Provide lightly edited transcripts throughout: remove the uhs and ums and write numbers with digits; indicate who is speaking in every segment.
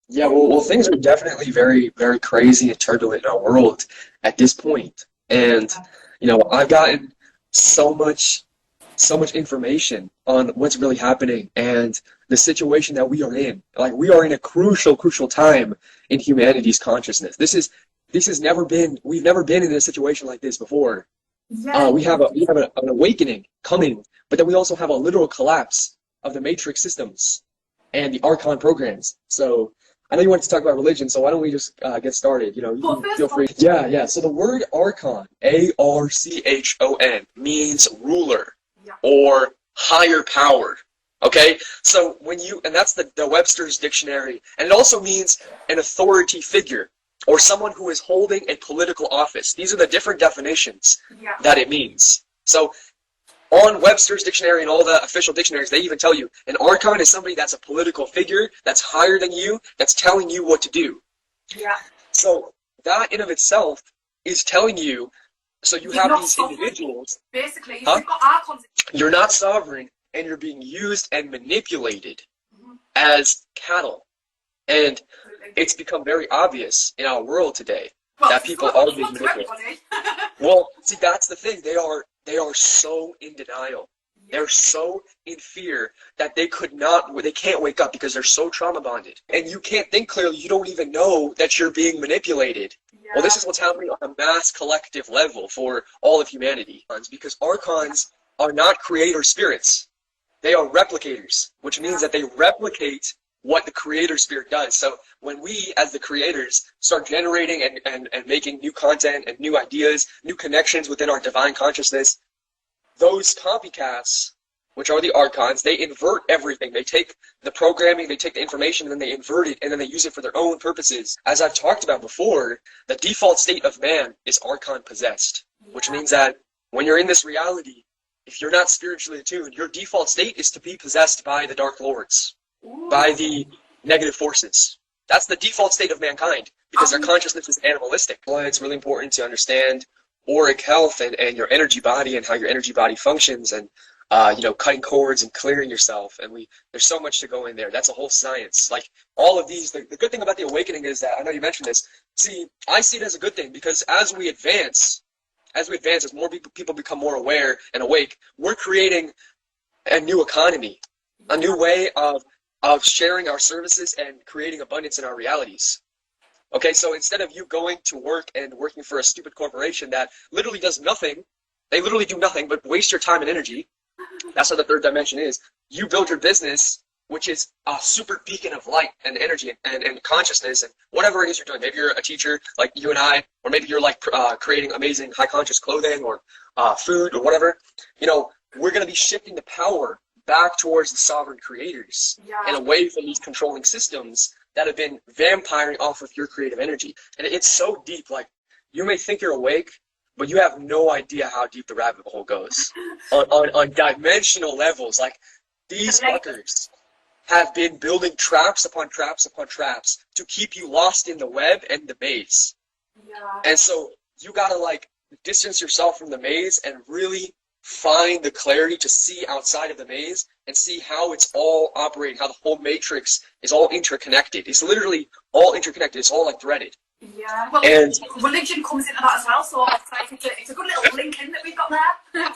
Speaker 1: Yeah, well, things are definitely very, very crazy and turbulent in our world at this point. And, I've gotten so much, so much information on what's really happening and the situation that we are in. Like, we are in a crucial, crucial time in humanity's consciousness. This has never been, we've never been in a situation like this before.
Speaker 2: Yeah,
Speaker 1: We have an awakening coming, but then we also have a literal collapse of the matrix systems and the archon programs. So I know you wanted to talk about religion, so why don't we just get started? You
Speaker 2: but
Speaker 1: can
Speaker 2: first
Speaker 1: feel
Speaker 2: of all,
Speaker 1: free. Yeah, yeah. So the word archon, Archon, means ruler
Speaker 2: yeah,
Speaker 1: or higher power. Okay, so and that's the Webster's dictionary, and it also means an authority figure or someone who is holding a political office. These are the different definitions
Speaker 2: yeah,
Speaker 1: that it means. So on Webster's dictionary and all the official dictionaries, they even tell you an archon is somebody that's a political figure, that's higher than you, that's telling you what to do.
Speaker 2: yeah.
Speaker 1: So that in of itself is telling you, so you
Speaker 2: You're
Speaker 1: have
Speaker 2: not
Speaker 1: these
Speaker 2: sovereign,
Speaker 1: individuals,
Speaker 2: basically. If
Speaker 1: huh?
Speaker 2: you've got icons,
Speaker 1: You're not sovereign and you're being used and manipulated
Speaker 2: mhm,
Speaker 1: as cattle. And
Speaker 2: absolutely.
Speaker 1: it's become very obvious in our world today
Speaker 2: Well,
Speaker 1: that
Speaker 2: it's
Speaker 1: people are being
Speaker 2: not to
Speaker 1: manipulated.
Speaker 2: everybody.
Speaker 1: Well, see, that's the thing. They are so in denial.
Speaker 2: Yeah,
Speaker 1: They're so in fear that they can't wake up because they're so trauma bonded. And you can't think clearly. You don't even know that you're being manipulated. Well, this
Speaker 2: yeah.
Speaker 1: is what's happening on a mass collective level for all of humanity. Because archons are not creator spirits. They are replicators, which means
Speaker 2: Yeah.
Speaker 1: that they replicate what the creator spirit does. So when we, as the creators, start generating and making new content and new ideas, new connections within our divine consciousness, those copycats, which are the archons, they invert everything. They take the programming, they take the information, and then they invert it, and then they use it for their own purposes. As I've talked about before, the default state of man is archon possessed, which
Speaker 2: Yeah.
Speaker 1: means that when you're in this reality, if you're not spiritually attuned, your default state is to be possessed by the dark lords, by
Speaker 2: Ooh.
Speaker 1: the negative forces. That's the default state of mankind because their
Speaker 2: Um,
Speaker 1: consciousness is animalistic. Why it's really important to understand auric health and your energy body and how your energy body functions and cutting cords and clearing yourself. And there's so much to go in there. That's a whole science. Like all of these, the good thing about the awakening is that I know you mentioned this. See, I see it as a good thing because as more people become more aware and awake, we're creating a new economy, a
Speaker 2: yeah.
Speaker 1: new way of sharing our services and creating abundance in our realities. Okay, so instead of you going to work and working for a stupid corporation that literally does nothing, they literally do nothing but waste your time and energy. That's how the third dimension is. You build your business, which is a super beacon of light and energy and consciousness and whatever it is you're doing. Maybe you're a teacher like you and I, or maybe you're like creating amazing high conscious clothing or food or whatever. We're going to be shifting the power back towards the sovereign creators and
Speaker 2: Yeah.
Speaker 1: away from these controlling systems that have been vampiring off of your creative energy. And it's so deep. Like, you may think you're awake, but you have no idea how deep the rabbit hole goes on dimensional levels. Like, these fuckers have been building traps upon traps upon traps to keep you lost in the web and the maze.
Speaker 2: Yeah.
Speaker 1: And so you gotta like distance yourself from the maze and really find the clarity to see outside of the maze and see how it's all operating, how the whole matrix is all interconnected. It's literally all interconnected. It's all like threaded.
Speaker 2: Yeah. Well,
Speaker 1: And
Speaker 2: religion comes into that as well, so it's a good little link in that we've got there.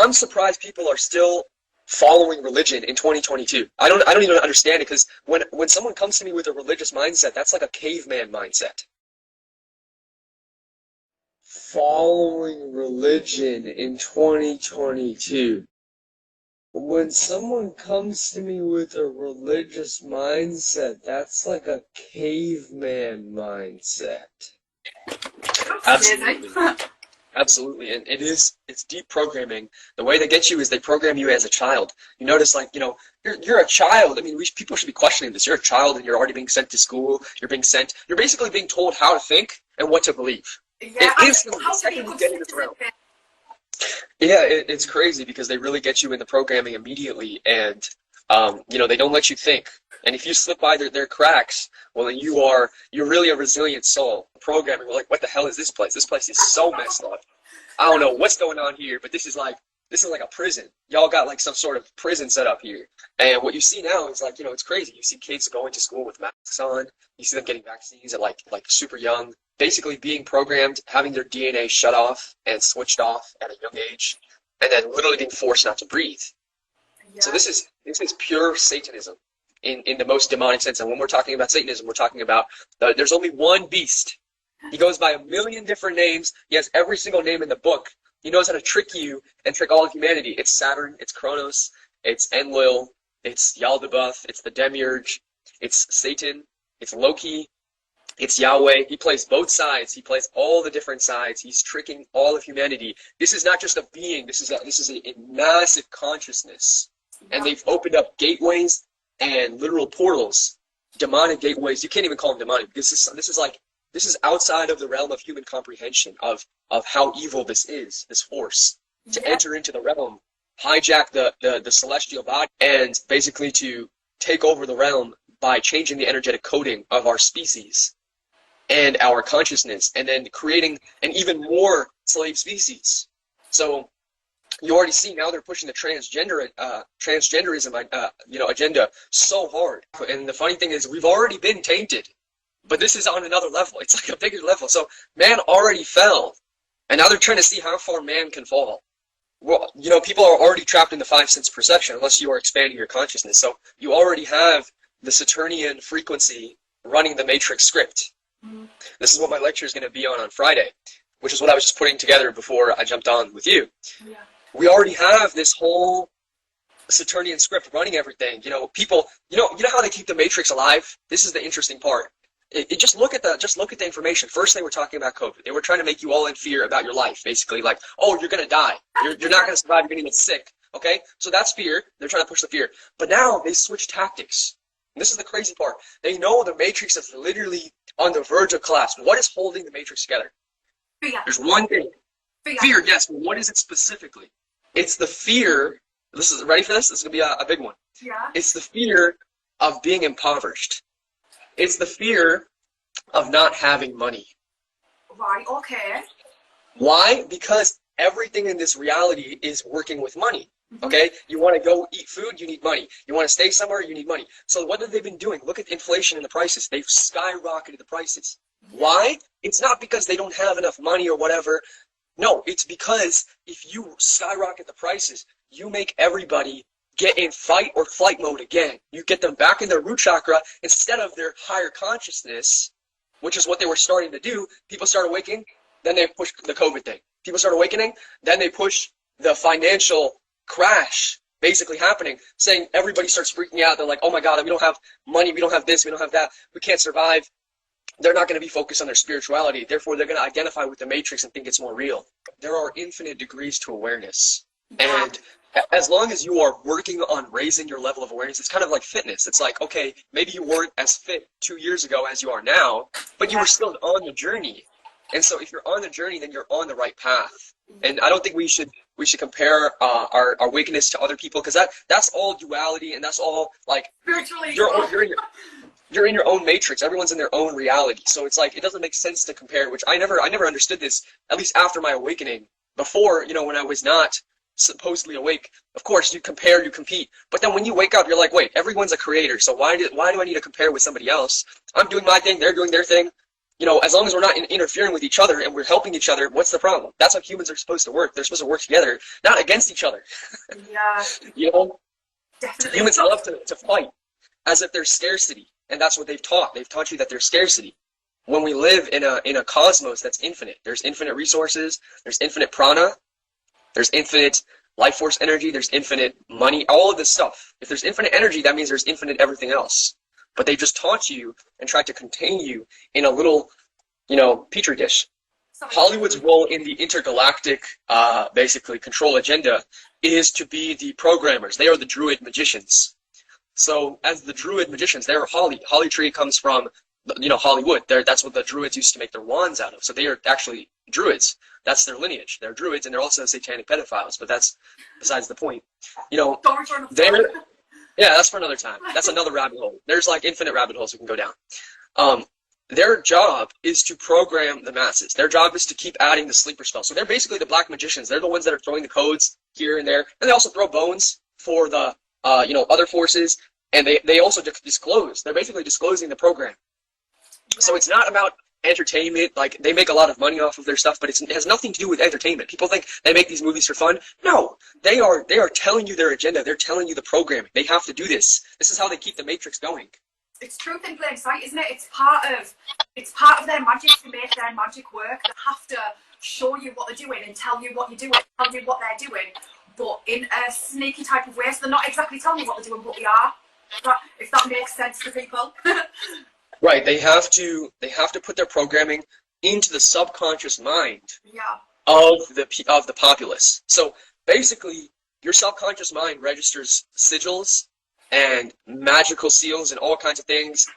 Speaker 1: I'm surprised people are still following religion in 2022. I don't even understand it because when someone comes to me with a religious mindset, that's like a caveman mindset. Following religion in 2022. When someone comes to me with a religious mindset, that's like a caveman mindset.
Speaker 2: Amazing.
Speaker 1: Absolutely. Absolutely. And it's deep programming. The way they get you is they program you as a child. You notice, like, you're a child. I mean, people should be questioning this. You're a child and you're already being sent to school. You're basically being told how to think and what to believe.
Speaker 2: Yeah.
Speaker 1: It
Speaker 2: And
Speaker 1: instantly, the
Speaker 2: how to be a
Speaker 1: second you
Speaker 2: good
Speaker 1: get in this
Speaker 2: citizen.
Speaker 1: realm. Yeah, it's crazy because they really get you in the programming immediately, and they don't let you think. And if you slip by their cracks, well, then you're really a resilient soul. Programming, we're like, what the hell is this place? This place is so messed up. I don't know what's going on here, but this is like this is like a prison. Y'all got like some sort of prison set up here. And what you see now is like, it's crazy. You see kids going to school with masks on. You see them getting vaccines at like super young, basically being programmed, having their DNA shut off and switched off at a young age, and then literally being forced not to breathe.
Speaker 2: Yeah.
Speaker 1: So this is pure Satanism in the most demonic sense. And when we're talking about Satanism, we're talking about there's only one beast. He goes by a million different names. He has every single name in the book. He knows how to trick you and trick all of humanity. It's Saturn, it's Kronos, it's Enlil, it's Yaldabaoth, it's the Demiurge, it's Satan, it's Loki, it's Yahweh. He plays both sides. He plays all the different sides. He's tricking all of humanity. This is not just a being. This is a massive consciousness. And they've opened up gateways and literal portals, demonic gateways. You can't even call them demonic because this is outside of the realm of human comprehension of how evil this is, this force, to enter into the realm, hijack the celestial body, and basically to take over the realm by changing the energetic coding of our species and our consciousness, and then creating an even more slave species. So you already see now they're pushing the transgenderism agenda so hard. And the funny thing is we've already been tainted. But this is on another level. It's like a bigger level. So man already fell. And now they're trying to see how far man can fall. Well, people are already trapped in the five sense perception unless you are expanding your consciousness. So you already have the Saturnian frequency running the matrix script. Mm-hmm. This is what my lecture is going to be on Friday, which is what I was just putting together before I jumped on with you. Yeah. We already have this whole Saturnian script running everything. People, how they keep the matrix alive? This is the interesting part. Just look at the information. First, they were talking about COVID. They were trying to make you all in fear about your life, basically, like, oh, you're gonna die. You're not gonna survive. You're gonna get sick. Okay, so that's fear. They're trying to push the fear. But now they switch tactics. And this is the crazy part. They know the matrix is literally on the verge of collapse. What is holding the matrix together?
Speaker 2: Fear.
Speaker 1: There's one thing. Fear. Yes. But what is it specifically? It's the fear. This is ready for this. This is gonna be a big one.
Speaker 2: Yeah.
Speaker 1: It's the fear of being impoverished. It's the fear of not having money.
Speaker 2: Right, okay.
Speaker 1: Why? Because everything in this reality is working with money. Okay? You want to go eat food, you need money. You want to stay somewhere, you need money. So what have they been doing? Look at inflation and the prices. They've skyrocketed the prices. Why? It's not because they don't have enough money or whatever. No, it's because if you skyrocket the prices, you make everybody get in fight or flight mode again. You get them back in their root chakra instead of their higher consciousness, which is what they were starting to do. People start awakening, then they push the COVID thing. People start awakening, then they push the financial crash basically happening, saying everybody starts freaking out. They're like, oh my God, we don't have money, we don't have this, we don't have that, we can't survive. They're not going to be focused on their spirituality. Therefore, they're going to identify with the matrix and think it's more real. There are infinite degrees to awareness. And as long as you are working on raising your level of awareness, it's kind of like fitness. It's like, okay, maybe you weren't as fit 2 years ago as you are now, but you were still on the journey. And so if you're on the journey, then you're on the right path. And I don't think we should compare our awakeness to other people, because that's all duality, and that's all like you're in your own matrix. Everyone's in their own reality. So it's like it doesn't make sense to compare, which I never understood this, at least after my awakening. Before, when I was not supposedly awake, of course you compare, you compete, but then when you wake up, you're like, wait, everyone's a creator, so why do I need to compare with somebody else? I'm doing my thing, they're doing their thing. As long as we're not interfering with each other and we're helping each other, what's the problem? That's how humans are supposed to work. They're supposed to work together, not against each other.
Speaker 2: Yeah. Definitely.
Speaker 1: Humans love to fight as if there's scarcity, and that's what they've taught. They've taught you that there's scarcity. When we live in a cosmos that's infinite, there's infinite resources, there's infinite prana, there's infinite life force energy, there's infinite money, all of this stuff. If there's infinite energy, that means there's infinite everything else. But they just taught you and tried to contain you in a little, petri dish. Hollywood's role in the intergalactic, basically, control agenda is to be the programmers. They are the druid magicians. So as the druid magicians, they're Holly. Holly tree comes from, Hollywood. That's what the druids used to make their wands out of. So they are actually druids. That's their lineage. They're druids, and they're also satanic pedophiles, but that's besides the point. That's for another time. That's another rabbit hole. There's like infinite rabbit holes we can go down. Their job is to program the masses. Their job is to keep adding the sleeper spell. So they're basically the black magicians. They're the ones that are throwing the codes. here and there, and they also throw bones for the other forces, and they also disclose. They're basically disclosing the program. So it's not about entertainment. Like, they make a lot of money off of their stuff, but it has nothing to do with entertainment. People think they make these movies for fun. No, they are telling you their agenda. They're telling you the programming. They have to do this. This is how they keep the Matrix going.
Speaker 2: It's truth in plain sight, isn't it? It's part of their magic to make their magic work. They have to show you what they're doing and tell you what you're doing, tell you what they're doing, but in a sneaky type of way. So they're not exactly telling you what they're doing, but they are. If that makes sense to people.
Speaker 1: Right. They have to put their programming into the subconscious mind of the populace. So basically, your subconscious mind registers sigils and magical seals and all kinds of things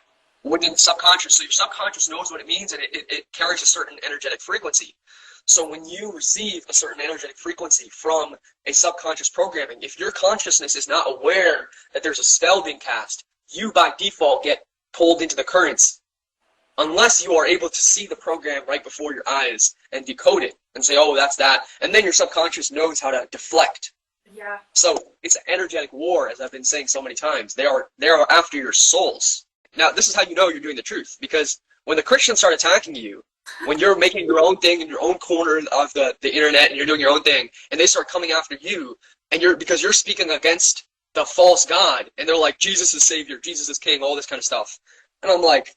Speaker 1: within the subconscious. So your subconscious knows what it means, and it carries a certain energetic frequency. So when you receive a certain energetic frequency from a subconscious programming, if your consciousness is not aware that there's a spell being cast, you by default get pulled into the currents, unless you are able to see the program right before your eyes and decode it and say, oh, that's that. And then your subconscious knows how to deflect.
Speaker 2: Yeah.
Speaker 1: So it's an energetic war, as I've been saying so many times. They are after your souls. Now, this is how you know you're doing the truth, because when the Christians start attacking you, when you're making your own thing in your own corner of the internet and you're doing your own thing, and they start coming after you, and because you're speaking against the false God, and they're like, Jesus is Savior, Jesus is King, all this kind of stuff. And I'm like,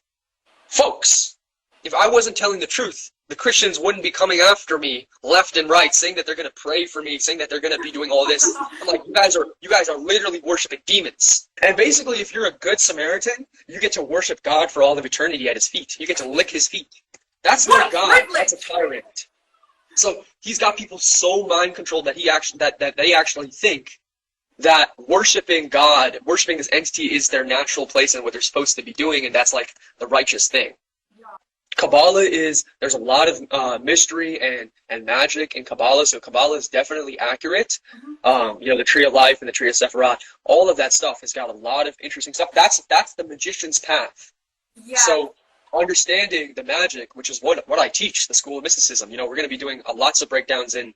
Speaker 1: folks, if I wasn't telling the truth, the Christians wouldn't be coming after me left and right, saying that they're going to pray for me, saying that they're going to be doing all this. I'm like, you guys are literally worshiping demons. And basically, if you're a good Samaritan, you get to worship God for all of eternity at his feet. You get to lick his feet. That's not God. That's a tyrant. So he's got people so mind controlled that that they actually think that worshiping God, worshiping this entity, is their natural place and what they're supposed to be doing, and that's like the righteous thing. Kabbalah there's a lot of mystery and magic in Kabbalah, so Kabbalah is definitely accurate. The Tree of Life and the Tree of Sephiroth, all of that stuff has got a lot of interesting stuff. That's the magician's path. Yeah. So understanding the magic, which is what I teach, the School of Mysticism. We're going to be doing lots of breakdowns in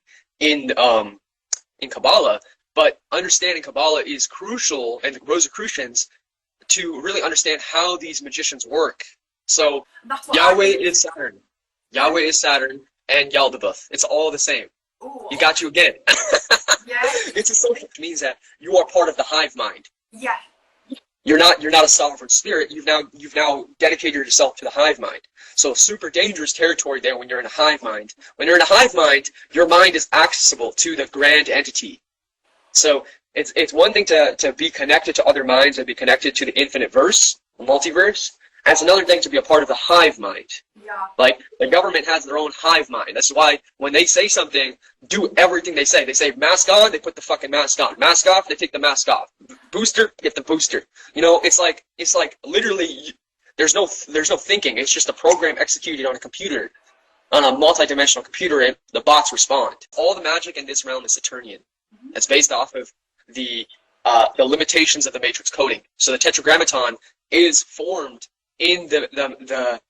Speaker 1: Kabbalah, but understanding Kabbalah is crucial, and the Rosicrucians, to really understand how these magicians work. So Yahweh is Saturn. Yahweh is Saturn and Yaldabaoth. It's all the same.
Speaker 2: Ooh.
Speaker 1: He got you again.
Speaker 2: Yeah.
Speaker 1: It's a social. It means that you are part of the hive mind.
Speaker 2: Yeah.
Speaker 1: You're not a sovereign spirit. You've now dedicated yourself to the hive mind. So super dangerous territory there when you're in a hive mind. When you're in a hive mind, your mind is accessible to the grand entity. So it's one thing to be connected to other minds and be connected to the infinite verse, the multiverse. And it's another thing to be a part of the hive mind.
Speaker 2: Yeah.
Speaker 1: Like, the government has their own hive mind. That's why when they say something, do everything they say. They say mask on, they put the fucking mask on. Mask off, they take the mask off. Booster, get the booster. It's like literally there's no thinking. It's just a program executed on a computer, on a multi-dimensional computer, and the bots respond. All the magic in this realm is Saturnian. It's based off of the limitations of the matrix coding. So the Tetragrammaton is formed in the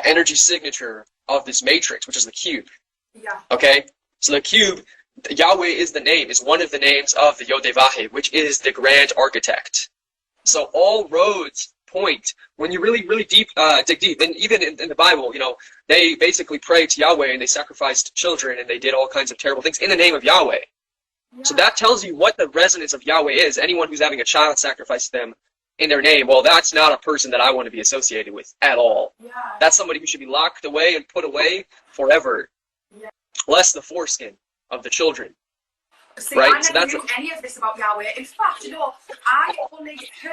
Speaker 1: energy signature of this matrix, which is the cube.
Speaker 2: Yeah.
Speaker 1: Okay? So the cube, Yahweh is one of the names of the Yod-Heh-Vah-Heh, which is the grand architect. So all roads point, when you really, really dig deep, and even in the Bible, they basically prayed to Yahweh and they sacrificed children and they did all kinds of terrible things in the name of Yahweh. Yeah. So that tells you what the resonance of Yahweh is. Anyone who's having a child sacrifice them in their name, well, that's not a person that I want to be associated with at all.
Speaker 2: Yeah.
Speaker 1: That's somebody who should be locked away and put away forever.
Speaker 2: Yeah.
Speaker 1: Less the foreskin of the children.
Speaker 2: See,
Speaker 1: right?
Speaker 2: I never knew any of this about Yahweh. In fact, I only heard